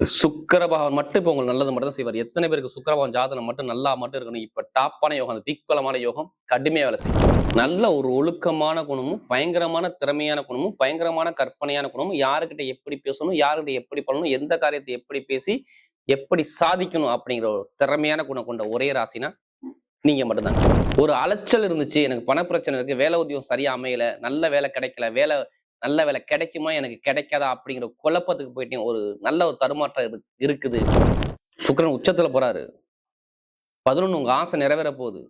சுக்கிர பகவான் மட்டும் இப்ப உங்களுக்கு நல்லது மட்டும் தான் செய்வார். எத்தனை பேருக்கு சுக்கிர பகவான் ஜாதகம் மட்டும் நல்லா மட்டும் இருக்கணும். இப்ப டாப்பான யோகம், அந்த திக்பலமான யோகம் கடுமையா வேலை செய்யும். நல்ல ஒரு ஒழுக்கமான குணமும், பயங்கரமான திறமையான குணமும், பயங்கரமான கற்பனையான குணமும், யாருக்கிட்ட எப்படி பேசணும், யாருக்கிட்ட எப்படி பண்ணணும், எந்த காரியத்தை எப்படி பேசி எப்படி சாதிக்கணும் அப்படிங்கிற ஒரு திறமையான குணம் கொண்ட ஒரே ராசினா நீங்க மட்டும்தான். ஒரு அலைச்சல் இருந்துச்சு, எனக்கு பண பிரச்சனை இருக்கு, வேலை உத்தியோகம் சரியா அமையல, நல்ல வேலை கிடைக்கல, நல்ல வேலை கிடைக்குமா எனக்கு கிடைக்காதா அப்படிங்கிற குழப்பத்துக்கு போயிட்டேன். ஒரு நல்ல ஒரு தடுமாற்றம் இருக்குது. சுக்கிரன் உச்சத்துல போறாரு. 11 உங்க ஆசை நிறைவேற போகுது.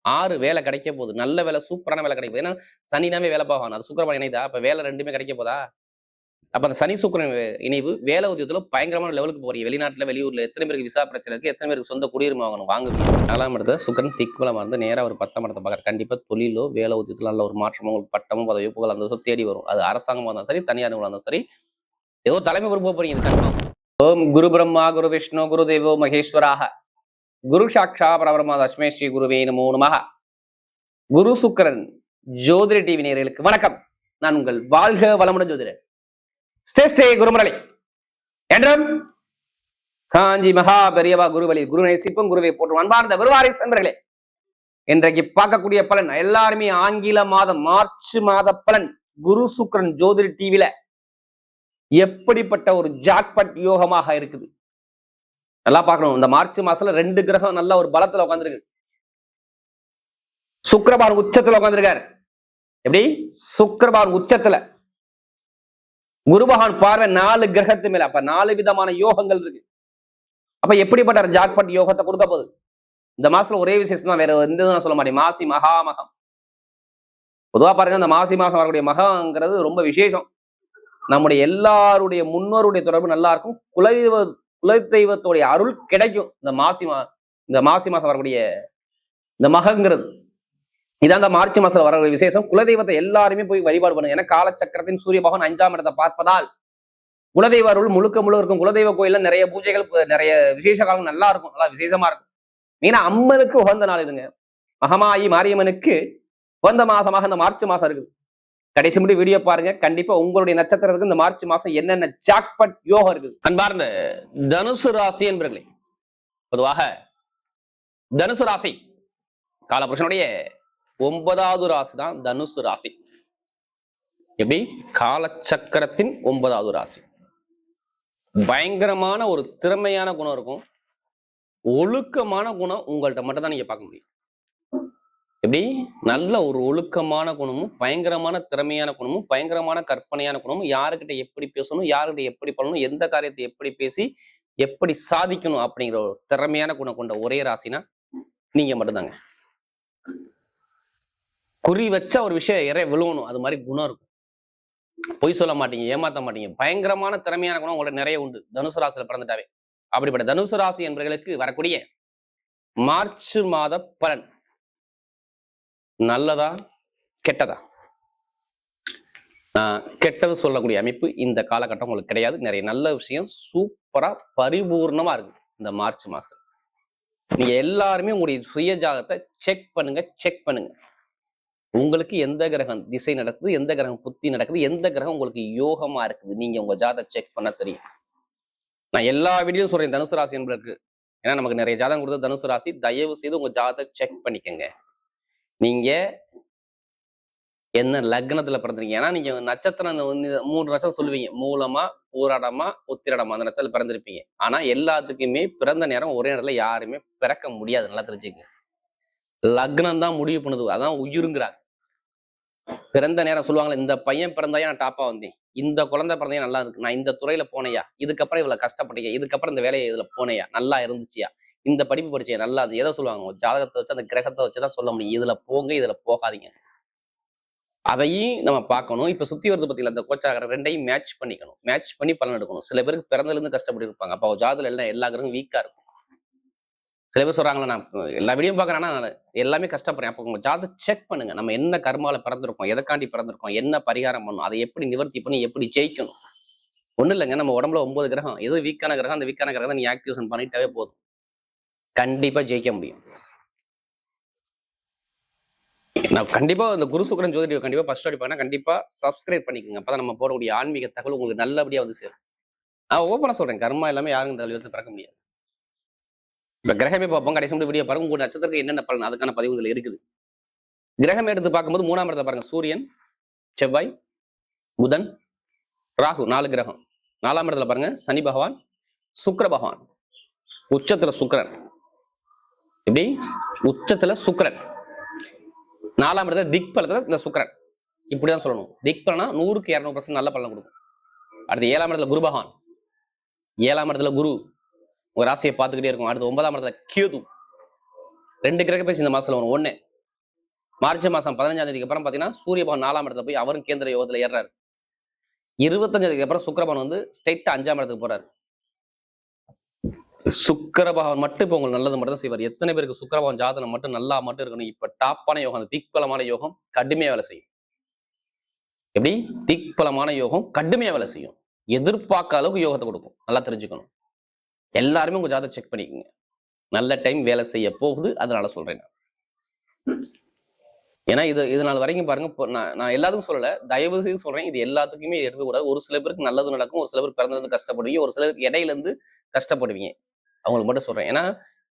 6 வேலை கிடைக்க போகுது. நல்ல வேலை, சூப்பரான வேலை கிடைக்க போகுது. ஏன்னா சனினாவே வேலை பார்க்கணும். அது சுக்கிரன் இணைதா, அப்ப வேலை ரெண்டுமே கிடைக்க போதா? அப்ப அந்த சனி சுக்கிரன் இணைவு வேலை உத்தியோகத்துல பயங்கரமான லெவலுக்கு போறீங்க. வெளிநாட்டுல, வெளியூர்ல எத்தனை பேருக்கு விசா பிரச்சனை இருக்கு, எத்தனை பேருக்கு சொந்த குடியுரிமை வாங்கணும், வாங்குவீங்க. 4ஆம் இடத்துல சுக்கிரன் திக்பலமா இருந்து நேரா ஒரு 10ஆம் இடத்தை பார்க்கற. கண்டிப்பா தொழிலோ வேலை உத்தியோகத்துல நல்ல ஒரு மாற்றமோ, உங்களுக்கு பட்டமோ பதவியோ புகழ் அந்த தேடி வரும். அது அரசாங்கமா இருந்தாலும் சரி, தனியார் நிறுவனம் இருந்தாலும் சரி, ஏதோ தலைமை பொறுப்பு போறீங்க. இது கன்ஃபார்ம். ஓம் குரு பிரம்மா குரு விஷ்ணு குரு தேவோ மகேஸ்வராக குரு சாட்சா பரபிரம்மா தஸ்மை ஸ்ரீ குருவே நமோ நமஹ. குரு சுக்கிரன் ஜோதிட டிவி நேயர்களுக்கு வணக்கம். நான் உங்கள் வாழ்க வளமுடன் ஜோதிடர் ஸ்ரீ குருமுரளி என்றும் காஞ்சி மகா பெரியவா குருவலி குரு நேசிப்பும் குருவை போற்றும் அன்பார்ந்த குருவாரிஸ் நண்பர்களே, இன்றைக்கு பார்க்கக்கூடிய பலன் எல்லாருமே ஆங்கில மாதம் மார்ச் மாத பலன் குரு சுக்கிரன் ஜோதிட டிவில எப்படிப்பட்ட ஒரு ஜாக்பட் யோகமாக இருக்குது நல்லா பார்க்கணும். இந்த மார்ச் மாசத்துல 2 கிரகம் நல்ல ஒரு பலத்துல உட்காந்துருக்கு. சுக்கிரபான் உச்சத்துல உட்காந்துருக்காரு. எப்படி? சுக்கிரபான் உச்சத்துல, குரு பகவான் பார்வை 4 கிரகத்து மேல. அப்ப 4 விதமான யோகங்கள் இருக்கு. அப்ப எப்படிப்பட்ட ஜாக்பட் யோகத்தை கொடுக்க போகுது இந்த மாசத்துல? ஒரே விசேஷம் தான், வேற எந்த சொல்ல மாட்டேன். மாசி மகாமகம். பொதுவா பாருங்க, இந்த மாசி மாசம் வரக்கூடிய மகங்கிறது ரொம்ப விசேஷம். நம்முடைய எல்லாருடைய முன்னோருடைய தொடர்பு நல்லா இருக்கும். குலதெய்வத்துடைய அருள் கிடைக்கும் இந்த மாசி மாசம் வரக்கூடிய இந்த மகங்கிறது. இதான் இந்த மார்ச் மாசத்துல வர விசேஷம். குலதெய்வத்தை எல்லாருமே போய் வழிபாடு பண்ணுங்க. ஏன்னா காலச்சக்கரத்தின் சூரிய பகவான் 5ஆம் இடத்தை பார்ப்பதால் குலதெய்வ அருள் முழுக்க இருக்கும். குலதெய்வ கோயில்ல நிறைய பூஜைகள், நிறைய விசேஷ காலம் நல்லா இருக்கும், நல்லா விசேஷமா இருக்கும். ஏன்னா அம்மனுக்கு உகந்த நாள் இதுங்க. மகமாயி மாரியம்மனுக்கு உகந்த மாசமாக இந்த மார்ச் மாசம் இருக்குது. கடைசி முடி வீடியோ பாருங்க. கண்டிப்பா உங்களுடைய நட்சத்திரத்துக்கு இந்த மார்ச் மாசம் என்னென்ன ஜாக்பட் யோகம் இருக்குது. அன்பார்ந்த தனுசு ராசி என்பர்களே, பொதுவாக தனுசு ராசி காலபுருஷனுடைய 9வது ராசி தான் தனுசு ராசி. எப்படி? காலச்சக்கரத்தின் 9வது ராசி. பயங்கரமான ஒரு திறமையான குணம் இருக்கும். ஒழுக்கமான குணம் உங்கள்கிட்ட மட்டும் தான் நீங்க பார்க்க முடியும். எப்படி? நல்ல ஒரு ஒழுக்கமான குணமும், பயங்கரமான திறமையான குணமும், பயங்கரமான கற்பனையான குணமும், யாருக்கிட்ட எப்படி பேசணும், யாருக்கிட்ட எப்படி பண்ணணும், எந்த காரியத்தை எப்படி பேசி எப்படி சாதிக்கணும் அப்படிங்கிற ஒரு திறமையான குணம் கொண்ட ஒரே ராசினா நீங்க மட்டும்தாங்க. குறி வச்ச ஒரு விஷயம் இறைய விழுவணும், அது மாதிரி குணம் இருக்கும். பொய் சொல்ல மாட்டீங்க, ஏமாத்த மாட்டீங்க. பயங்கரமான திறமையான குணம் உங்கள்ட்ட நிறைய உண்டு தனுசு ராசியில பிறந்துட்டாவே. அப்படிப்பட்ட தனுசு ராசி என்பவர்களுக்கு வரக்கூடிய மார்ச் மாத பலன் நல்லதா கெட்டதா? கெட்டது சொல்லக்கூடிய அமைப்பு இந்த காலகட்டம் உங்களுக்கு கிடையாது. நிறைய நல்ல விஷயம் சூப்பரா பரிபூர்ணமா இருக்கு இந்த மார்ச் மாசம். நீங்க எல்லாருமே உங்களுடைய சுய ஜாதகத்தை செக் பண்ணுங்க. உங்களுக்கு எந்த கிரகம் திசை நடக்குது, எந்த கிரகம் புத்தி நடக்குது, எந்த கிரகம் உங்களுக்கு யோகமா இருக்குது, நீங்க உங்க ஜாதகம் செக் பண்ண தெரியும். நான் எல்லா வீடியோவும் சொல்றேன் தனுசு ராசி என்பதற்கு. ஏன்னா நமக்கு நிறைய ஜாதகம் கொடுத்த தனுசு ராசி. தயவு செய்து உங்க ஜாதகத்தை செக் பண்ணிக்கங்க. நீங்க என்ன லக்னத்துல பிறந்திருக்கீங்க? ஏன்னா நீங்க நட்சத்திரம் 3 நட்சத்திரம் சொல்லுவீங்க, மூலமா, பூராடமா, உத்திரடமா, அந்த நட்சத்திரம் பிறந்திருப்பீங்க. ஆனா எல்லாத்துக்குமே பிறந்த நேரம் ஒரே நேரத்துல யாருமே பிறக்க முடியாது. நல்லா தெரிஞ்சுக்கங்க. லக்னம் தான் முடிவு பண்ணுது, அதான் உயிருங்கிறாங்க. பிறந்த நேரம் சொல்லுவாங்களே, இந்த பையன் பிறந்தாயா நான் டாப்பா வந்தேன், இந்த குழந்தை பிறந்தையா நல்லா இருக்கு, நான் இந்த துறையில போனையா, இதுக்கப்புறம் இவ்வளவு கஷ்டப்பட்டீங்க, இதுக்கப்புறம் இந்த வேலையை இதுல போனையா நல்லா இருந்துச்சியா, இந்த படிப்பு படிச்சியா நல்லா, அது எதை சொல்லுவாங்க, ஜாதகத்தை வச்சு அந்த கிரகத்தை வச்சுதான் சொல்ல முடியும். இதுல போங்க, இதுல போகாதீங்க. அதையும் நம்ம பார்க்கணும். இப்ப சுத்தி வருது பத்தியில அந்த கோச்சாகரம் 2ஐயும் மேட்ச் பண்ணிக்கணும். மேட்ச் பண்ணி பலன் எடுக்கணும். சில பேருக்கு பிறந்தல இருந்து கஷ்டப்பட்டு இருப்பாங்க. அப்போ ஜாதகத்துல எல்லாம் எல்லா கிரகம் வீக்கா இருக்கும். சில பேர் சொல்றாங்களா, நான் எல்லா வீடியோ பாக்குறேன்னா எல்லாமே கஷ்டப்படுறேன். அப்போ உங்க ஜாதகம் செக் பண்ணுங்க. நம்ம என்ன கர்மால பிறந்திருக்கோம், எதைக்காண்டி பிறந்திருக்கோம், என்ன பரிகாரம் பண்ணணும், அதை எப்படி நிவர்த்தி பண்ணி எப்படி ஜெயிக்கணும். ஒண்ணும் இல்லைங்க, நம்ம உடம்புல 9 கிரகம், ஏதோ வீக்கான கிரகம், அந்த வீக்கான கிரகம் நீ ஆக்டிவேஷன் பண்ணிட்டாவே போதும், கண்டிப்பா ஜெயிக்க முடியும். நான் கண்டிப்பா இந்த குரு சுக்கிரன் ஜோதிட கண்டிப்பா ஃபர்ஸ்ட் அடிப்பாங்கன்னா கண்டிப்பா சப்ஸ்கிரைப் பண்ணிக்கோங்க. அப்பதான் நம்ம போடக்கூடிய ஆன்மீக தகவல் உங்களுக்கு நல்லபடியா வந்து சேரும். நான் ஓப்பனா சொல்றேன், கர்மா எல்லாமே யாரும் இந்த கலியுகத்துல பிறக்க முடியாது. இப்ப கிரகமே பார்ப்போம், கடைசி மட்டும் வீடியோ பாருங்க, உங்க நட்சத்திரத்துக்கு என்னென்ன பலன் அதுக்கான பதிவு இதுல இருக்குது. கிரகம் எடுத்து பார்க்கும்போது 3ஆம் இடத்துல பாருங்க, சூரியன், செவ்வாய், புதன், ராகு, 4 கிரகம். 4ஆம் இடத்துல பாருங்க சனி பகவான், சுக்கிர பகவான், உச்சத்துல சுக்கிரன். எப்படி உச்சத்துல சுக்கிரன், 4ஆம் இடத்துல திக் பலத்துல இந்த சுக்கிரன். இப்படிதான் சொல்லணும். திக் பலனா 100க்கு 200% நல்ல பலன் கொடுக்கும். அடுத்து 7ஆம் இடத்துல குரு பகவான், 7ஆம் இடத்துல குரு ஒரு ராசியை பார்த்துக்கிட்டே இருக்கும். அடுத்து 9ஆம் இடத்துல கேது. 2 கிரக பேசி இந்த மாசத்துல வரும். ஒண்ணு மார்ச் மாசம் 15ஆம் தேதிக்கு அப்புறம் பாத்தீங்கன்னா சூரிய பகவான் 4ஆம் இடத்துல போய் அவரும் கேந்திர யோகத்துல ஏறாரு. 25ஆம் தேதிக்கு அப்புறம் சுக்கிர பகவான் வந்து ஸ்ட்ரைட்டா 5ஆம் இடத்துக்கு போறாரு. சுக்கிர பகவான் மட்டும் இப்ப உங்களுக்கு நல்லது மட்டும் தான் செய்வார். எத்தனை பேருக்கு சுக்கிர பகவான் ஜாதகம் மட்டும் நல்லா மட்டும் இருக்கணும். இப்ப டாப்பான யோகம், அந்த திக்பலமான யோகம் கடுமையா வேலை செய்யும். எப்படி திக்பலமான யோகம் கடுமையா வேலை செய்யும். எதிர்பார்க்காத அளவுக்கு யோகத்தை கொடுக்கும். நல்லா தெரிஞ்சுக்கணும். எல்லாருமே உங்க ஜாதகம் செக் பண்ணிக்கோங்க. நல்ல டைம் வேலை செய்ய போகுது, அதனால சொல்றேன். ஏன்னா இது நாள் வரைக்கும் பாருங்க, நான் எல்லாத்துக்கும் சொல்லல, தயவு செய்து சொல்றேன், இது எல்லாத்துக்குமே எடுக்கக்கூடாது. ஒரு சில பேருக்கு நல்லது நடக்கும், ஒரு சில பேருக்கு பிறந்தது கஷ்டப்படுவீங்க, ஒரு சிலருக்கு இடையில இருந்து கஷ்டப்படுவீங்க. அவங்களுக்கு மட்டும் சொல்றேன். ஏன்னா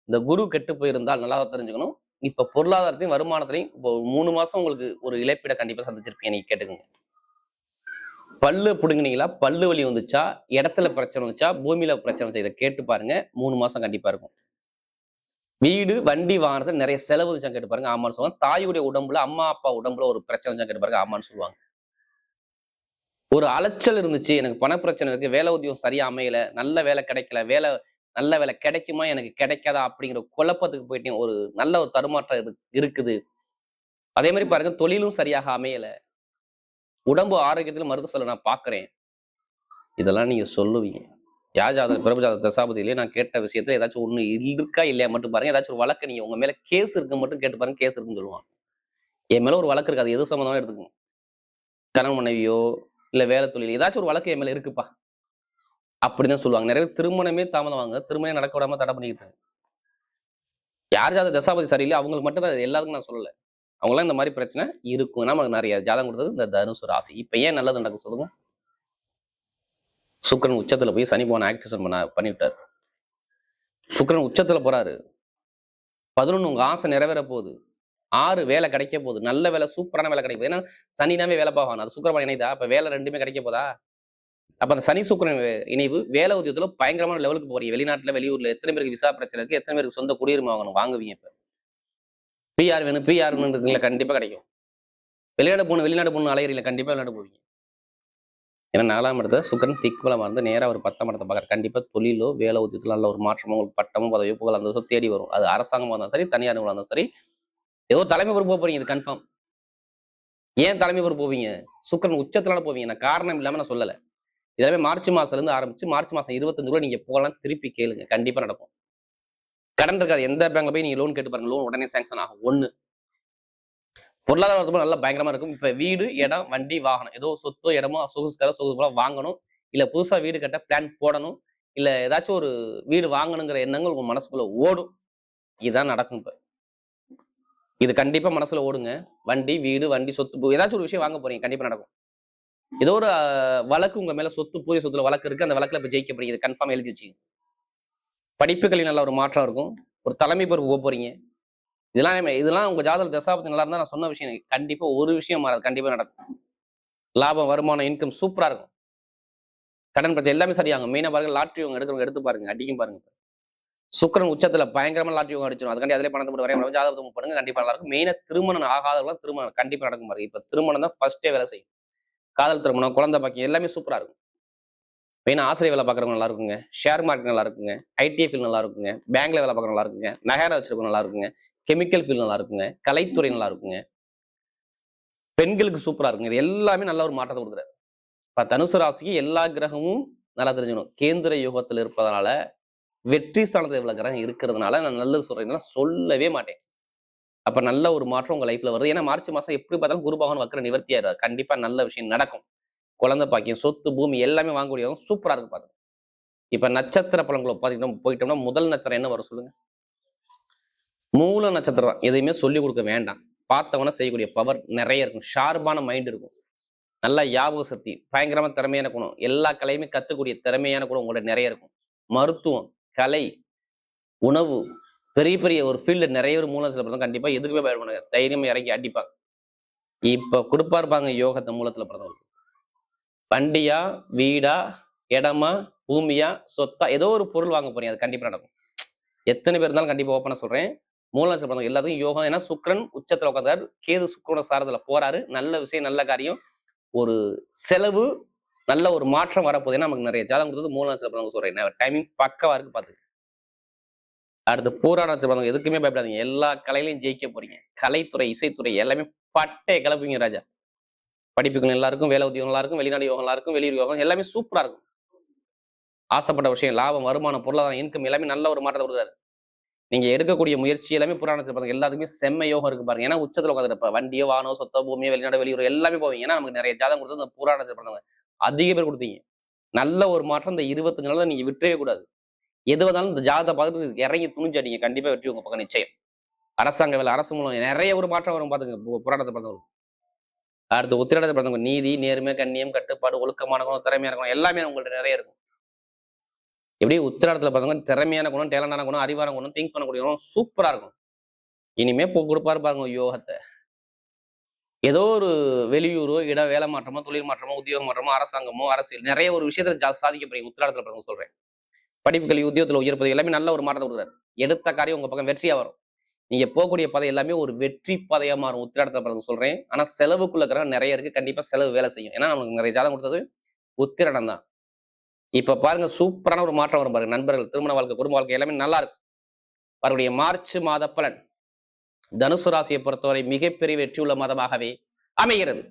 இந்த குரு கெட்டு போயிருந்தால் நல்லா தெரிஞ்சுக்கணும். இப்ப பொருளாதாரத்தையும் வருமானத்திலையும் இப்போ 3 மாசம் உங்களுக்கு ஒரு இழப்பீட கண்டிப்பா சந்திச்சிருப்பீங்க. நீங்க கேட்டுக்கோங்க. பல்லு பிடுங்கினீங்களா, பல்லு வலி வந்துச்சா, இடத்துல பிரச்சனை வந்துச்சா, பூமியில பிரச்சனை வந்துச்சா, இதை கேட்டு பாருங்க. 3 மாசம் கண்டிப்பா இருக்கும். வீடு வண்டி வாங்குறது நிறைய செலவு வந்துச்சா கேட்டு பாருங்க, ஆமான்னு சொல்லுவாங்க. தாயுடைய உடம்புல, அம்மா அப்பா உடம்புல ஒரு பிரச்சனை வந்துச்சா கேட்டு பாருங்க, ஆமான்னு சொல்லுவாங்க. ஒரு அலைச்சல் இருந்துச்சு, எனக்கு பண பிரச்சனை இருக்கு, வேலை உத்தியோகம் சரியா அமையல, நல்ல வேலை கிடைக்கல, நல்ல வேலை கிடைக்குமா எனக்கு கிடைக்காதா அப்படிங்கிற குழப்பத்துக்கு போயிட்டேன். ஒரு நல்ல ஒரு தடுமாற்றம் இருக்குது. அதே மாதிரி பாருங்க, தொழிலும் சரியாக அமையல, உடம்பு ஆரோக்கியத்துல மருத்துவ செலவு நான் பாக்குறேன். இதெல்லாம் நீங்க சொல்லுவீங்க. யார் ஜாதகம் பிரபு ஜாதக தசாபதியிலேயே நான் கேட்ட விஷயத்துல ஏதாச்சும் ஒண்ணு இருக்கா இல்லையா மட்டும் பாருங்க. ஏதாச்சும் ஒரு வழக்கு நீங்க உங்க மேல கேஸ் இருக்கு மட்டும் கேட்டு பாருங்க. கேஸ் இருக்குன்னு சொல்லுவாங்க. என் மேல ஒரு வழக்கு இருக்கு, அது எது சம்பந்தமா எடுத்துக்கணும். கணவன் மனைவியோ இல்ல வேலை தொழில் ஏதாச்சும் ஒரு வழக்கு என் மேல இருக்குப்பா அப்படிதான் சொல்லுவாங்க. நிறைய பேர் திருமணமே தாமதமாங்க, திருமணம் நடக்க விடாம தடை பண்ணிக்கிட்டு. யார் ஜாதக தசாபதி சரியில்லை அவங்களுக்கு மட்டும் தான், எல்லாத்துக்கும் நான் சொல்லல. அவங்களாம் இந்த மாதிரி பிரச்சனை இருக்கும். நமக்கு நிறைய ஜாதகம் கொடுத்தது இந்த தனுசு ராசி. இப்ப ஏன் நல்லது நடக்கும் சொல்லுங்க. சுக்கிரன் உச்சத்துல போய் சனி பகவான் ஆக்டிவேஷன் பண்ணிவிட்டாரு. சுக்கிரன் உச்சத்துல போறாரு. 11 உங்க ஆசை நிறைவேற போகுது. 6 வேலை கிடைக்க போகுது. நல்ல வேலை, சூப்பரான வேலை கிடைக்கும். ஏன்னா சனினாவே வேலை பாவான், அது சுக்கிரன் இணைதா, அப்ப வேலை ரெண்டுமே கிடைக்க போதா. அப்ப அந்த சனி சுக்கிரன் இணைவு வேலை உத்தியோகத்துல பயங்கரமான லெவலுக்கு போறீங்க. வெளிநாட்டுல வெளியூர்ல எத்தனை பேருக்கு விசா பிரச்சனை இருக்கு, எத்தனை பேருக்கு சொந்த குடியுரிமை வாங்கணும், வாங்குவீங்க. இப்ப பிஆர் வேணும், பிஆர் வேணும், கண்டிப்பா கிடைக்கும். வெளிநாடு போகணும் அலையறீங்களா, கண்டிப்பா வெளிநாடு போவீங்க. ஏன்னா 4ஆம் இடத்துல சுக்கிரன் திக்பலமா இருந்து நேரா ஒரு 10ஆம் இடத்தை பார்க்குற, கண்டிப்பா தொழிலோ வேலை உத்தியத்துல நல்ல ஒரு மாற்றமோ, உங்களுக்கு பட்டமோ பதவியோ புகழ் அந்த தேடி வரும். அது அரசாங்கமா இருந்தாலும் சரி, தனியார் நிறுவனம் இருந்தாலும் சரி, ஏதோ தலைமை பொறுப்பு போறீங்க, இது கன்ஃபார்ம். ஏன் தலைமை பொறுப்பு போவீங்க? சுக்கிரன் உச்சத்தினால போவீங்க. நான் காரணம் இல்லாம நான் சொல்லல. இதெல்லாமே மார்ச் மாசத்துல இருந்து ஆரம்பிச்சு மார்ச் மாசம் 25 ரூபாய் நீங்க போகலாம், திருப்பி கேளுங்க, கண்டிப்பா நடக்கும். கடன் இருக்காது, எந்த பேங்க்ல போய் நீங்க லோன் கேட்டு பாருங்க, லோன் உடனே சாங்ஷன் ஆகும். 1 பொருளாதார நல்லா பயங்கரமா இருக்கும். இப்ப வீடு, இடம், வண்டி, வாகனம், ஏதோ சொத்தோ இடமோ சொகுசு வாங்கணும், இல்ல புதுசா வீடு கட்ட பிளான் போடணும், இல்ல ஏதாச்சும் ஒரு வீடு வாங்கணுங்கிற எண்ணங்கள் உங்க மனசுக்குள்ள ஓடும். இதுதான் நடக்கும். இப்ப இது கண்டிப்பா மனசுல ஓடுங்க. வண்டி, வீடு, வண்டி, சொத்து, ஏதாச்சும் ஒரு விஷயம் வாங்க போறீங்க, கண்டிப்பா நடக்கும். ஏதோ ஒரு வழக்கு உங்க மேல, சொத்து, பூரிய சொத்துல வழக்கு இருக்கு, அந்த வழக்குல இப்ப ஜெயிக்க போறீங்க, இது கன்ஃபார்ம் எழுதி வச்சுங்க. படிப்புகளில் நல்ல ஒரு மாற்றம் இருக்கும். ஒரு தலைமை பொறுப்பு போறீங்க. இதெல்லாம் உங்க ஜாதக தசாபதி நல்லா இருந்தா நான் சொன்ன விஷயம் கண்டிப்பா ஒரு விஷயம் மாறாது, கண்டிப்பா நடக்கும். லாபம், வருமானம், இன்கம் சூப்பரா இருக்கும். கடன் பிரச்சனை எல்லாமே சரியாகும். மெயினா பாருங்க, லாட்ரி உங்க எடுக்கிறவங்க எடுத்து பாருங்க, அடிக்கும் பாருங்க. சுக்கிரன் உச்சத்துல பயங்கரமா லாட்ரி உங்க அடிச்சிடும். அதுக்காண்டி அதிலே பணத்தை போட்டு வரைய ஜாதகத்தை பண்ணுங்க, கண்டிப்பா நல்லா இருக்கும். மெயினா திருமணம் ஆகாதவங்க திருமணம் கண்டிப்பா நடக்கும் பாருங்க. இப்ப திருமணம் தான் ஃபர்ஸ்டே வேலை செய்யும். காதல் திருமணம், குழந்தை பாக்கியம் எல்லாமே சூப்பரா இருக்கும். மெயினா ஆசிரியர் வேலை பார்க்குறவங்க நல்லா இருக்குங்க, ஷேர் மார்க்கெட் நல்லா இருக்குங்க, ஐடி ஃபீல்ட் நல்லா இருக்குங்க, பேங்க்ல வேலை பார்க்குறவங்க நல்லா இருக்குங்க, நகர வச்சிருக்கவங்க நல்லா இருக்குங்க, கெமிக்கல் ஃபீல்ட் நல்லா இருக்குங்க, கலைத்துறை நல்லா இருக்குங்க, பெண்களுக்கு சூப்பரா இருக்குங்க. இது எல்லாமே நல்ல ஒரு மாற்றத்தை கொடுக்குறாரு. இப்ப தனுசு ராசிக்கு எல்லா கிரகமும் நல்லா தெரிஞ்சுக்கணும். கேந்திர யுகத்தில் இருப்பதனால, வெற்றி ஸ்தானத்தில் இவ்வளவு கிரகம் இருக்கிறதுனால நான் நல்லது சொல்றேன், சொல்லவே மாட்டேன். அப்ப நல்ல ஒரு மாற்றம் உங்க லைஃப்ல வருது. ஏன்னா மார்ச் மாசம் எப்படி பார்த்தாலும் குரு பகவான் வக்கர நிவர்த்தி ஆயிடுறாரு. கண்டிப்பா நல்ல விஷயம் நடக்கும். குழந்தை பாக்கியம், சொத்து, பூமி எல்லாமே வாங்கக்கூடியவங்க சூப்பரா இருக்கு பாருங்க. இப்ப நட்சத்திர பலன்களை போயிட்டோம்னா முதல் நட்சத்திரம் என்ன வரும் சொல்லுங்க? மூல நட்சத்திரம் தான். எதையுமே சொல்லி கொடுக்க வேண்டாம். பார்த்தவன செய்யக்கூடிய பவர் நிறைய இருக்கும். ஷார்ப்பான மைண்ட் இருக்கும். நல்ல ஞாபக சக்தி, பயங்கரமா திறமையான குணம், எல்லா கலையுமே கத்துக்கூடிய திறமையான குணம் உங்கள்ட்ட நிறைய இருக்கும். மருத்துவம், கலை, உணவு, பெரிய பெரிய ஒரு ஃபீல்டு நிறைய ஒரு மூலத்துல பிறந்தவங்க கண்டிப்பா எதுக்குமே பயப்பட மாட்டாங்க. தைரியமா இறங்கி அடிப்பாங்க. இப்ப கொடுப்பா இருப்பாங்க யோகத்தை மூலத்துல பிறந்தவங்க. வண்டியா, வீடா, இடமா, பூமியா, சொத்தா, ஏதோ ஒரு பொருள் வாங்க போறீங்க. அது கண்டிப்பா நடக்கும். எத்தனை பேர் இருந்தாலும் கண்டிப்பா ஓப்பனா சொல்றேன். மூல நட்சத்திரம் பிறந்தவங்க எல்லாத்துக்கும் யோகம். ஏன்னா சுக்கிரன் உச்சத்துல உட்கார்ந்தாரு. கேது சுக்கிரனோட சாரத்துல போறாரு. நல்ல விஷயம், நல்ல காரியம். ஒரு செலவு, நல்ல ஒரு மாற்றம் வரப்போகுது. ஏன்னா நமக்கு நிறைய ஜாதகம் கொடுத்தது மூல நட்சத்திரம் பிறந்தவங்க சொல்றேன். டைமிங் பக்காவா இருக்கு பாத்துக்க. அடுத்து பூரா நட்சத்திரம் பிறந்தவங்க எதுக்குமே பயப்படாதீங்க. எல்லா கலையிலையும் ஜெயிக்க போறீங்க. கலைத்துறை, இசைத்துறை எல்லாமே பட்டைய கிளப்புவீங்க ராஜா. படிப்புகள் எல்லாருக்கும், வேலை உத்தியோகம் நல்லா இருக்கும், வெளிநாடு யோகம் நல்லா இருக்கும், வெளியூர் யோகம் எல்லாமே சூப்பரா இருக்கும். ஆசைப்பட்ட விஷயம், லாபம், வருமானம், பொருளாதாரம், இன்கம் எல்லாமே நல்ல ஒரு மாற்றத்தை கொடுக்குறாரு. நீங்க எடுக்கக்கூடிய முயற்சி எல்லாமே புராணத்தை பாருங்க. எல்லாத்துக்குமே செம்ம யோகம் இருக்கு பாருங்க. ஏன்னா உச்சத்துல உட்காந்துருப்ப வண்டியோ, வானோ, சொத்தோ, பூமியோ, வெளிநாடு, வெளியூர் எல்லாமே போவீங்க. ஏன்னா நமக்கு நிறைய ஜாதகம் கொடுத்தது அந்த புராணத்தை பிறந்தவங்க அதிக பேர் கொடுத்தீங்க. நல்ல ஒரு மாற்றம் இந்த 25 நாள்ல நீங்க விட்டுறவே கூடாது. எது வந்தாலும் இந்த ஜாதகத்தை பார்த்துட்டு இறங்கி துணிஞ்சா நீங்க கண்டிப்பா வெற்றி உங்க பக்கம் நிச்சயம். அரசாங்க வேலை, அரசு மூலம் நிறைய ஒரு மாற்றம் வரும் பாத்துங்க புராணத்தை பிறந்தவங்க. அடுத்து உத்திரடத்தை பிறந்தவங்க நீதி, நேர்மை, கண்ணியம், கட்டுப்பாடு, ஒழுக்கமான குணம், திறமையான குணம் எல்லாமே உங்கள்ட்ட நிறைய இருக்கும். எப்படி உத்திராடத்துல பார்த்தவங்க திறமையான குணம், டேலண்டான குணம், அறிவான குணம், திங்க் பண்ணக்கூடிய குணம் சூப்பரா இருக்கும். இனிமே கொடுப்பாரு பாருங்க யோகத்தை. ஏதோ ஒரு வெளியூரோ, வேலை மாற்றமோ, தொழில் மாற்றமோ, உத்தியோக மாற்றமோ, அரசாங்கமோ, அரசியல் நிறைய ஒரு விஷயத்துல சாதிக்க போறீங்க. உத்திராடத்துல பிறகு சொல்றேன். படிப்பு, கல்வி, உத்தியோகத்துல உயர்ப்பது எல்லாமே நல்ல ஒரு மாற்றத்தை கொடுக்குறாரு. எடுத்த காரியம் உங்க பக்கம் வெற்றியா வரும். நீங்க போகக்கூடிய பதை எல்லாமே ஒரு வெற்றி பதையா மாறும். உத்திராடத்துல பிறகு சொல்றேன். ஆனா செலவுக்குள்ள கிரகம் நிறைய இருக்கு. கண்டிப்பா செலவு வேலை செய்யும். ஏன்னா நமக்கு நிறைய ஜாதகம் கொடுத்தது உத்திராடம் தான். இப்ப பாருங்க சூப்பரான ஒரு மாற்றம் வரும் பாருங்க. நண்பர்கள், திருமண வாழ்க்கை, குடும்ப வாழ்க்கை எல்லாமே நல்லா இருக்கும். அவருடைய மார்ச் மாத பலன் தனுசு ராசியை பொறுத்தவரை மிகப்பெரிய வெற்றியுள்ள மாதமாகவே அமைகிறது.